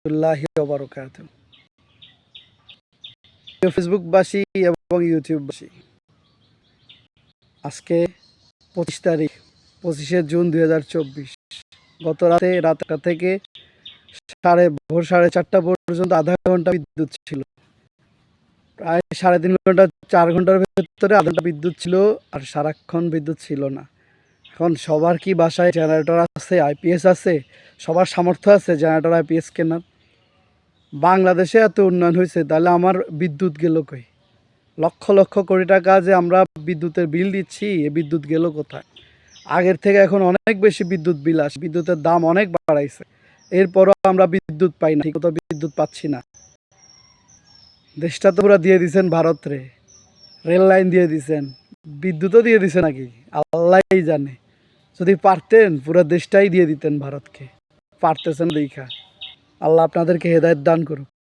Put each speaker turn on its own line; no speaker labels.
রহমতুল্লাহি ওয়া বারাকাতুহু। ফেসবুকবাসী এবং ইউটিউববাসী, আজকে 25 তারিখ, 25শে জুন 2024। গত রাত 1টা থেকে ভোর 4:30 পর্যন্ত আধা ঘন্টা বিদ্যুৎ ছিল। প্রায় 3.5 ঘন্টা 4 ঘন্টার ভেতরে আধা ঘন্টা বিদ্যুৎ ছিল, আর সারাক্ষণ বিদ্যুৎ ছিল না। এখন সবার কি বাসায় জেনারেটর আছে, আইপিএস আছে? সবার সামর্থ্য আছে জেনারেটর আইপিএস কেনার? বাংলাদেশে এত উন্নয়ন হয়েছে, তাহলে আমার বিদ্যুৎ গেল কই? লক্ষ লক্ষ কোটি টাকা যে আমরা বিদ্যুতের বিল দিচ্ছি, এ বিদ্যুৎ গেল কোথায়? আগের থেকে এখন অনেক বেশি বিদ্যুৎ বিল আসে, বিদ্যুতের দাম অনেক বাড়াইছে, এরপরও আমরা বিদ্যুৎ পাই না, ঠিকমতো বিদ্যুৎ পাচ্ছি না। দেশটা তো পুরো দিয়ে দিছেন ভারত রে, রেল লাইন দিয়ে দিছেন, বিদ্যুৎও দিয়ে দিছে নাকি আল্লাহই জানে। যদি পারতেন পুরো দেশটাই দিয়ে দিতেন ভারতকে, পারতেছেন দেখা। আল্লাহ আপনাদেরকে হেদায়েত দান করুক।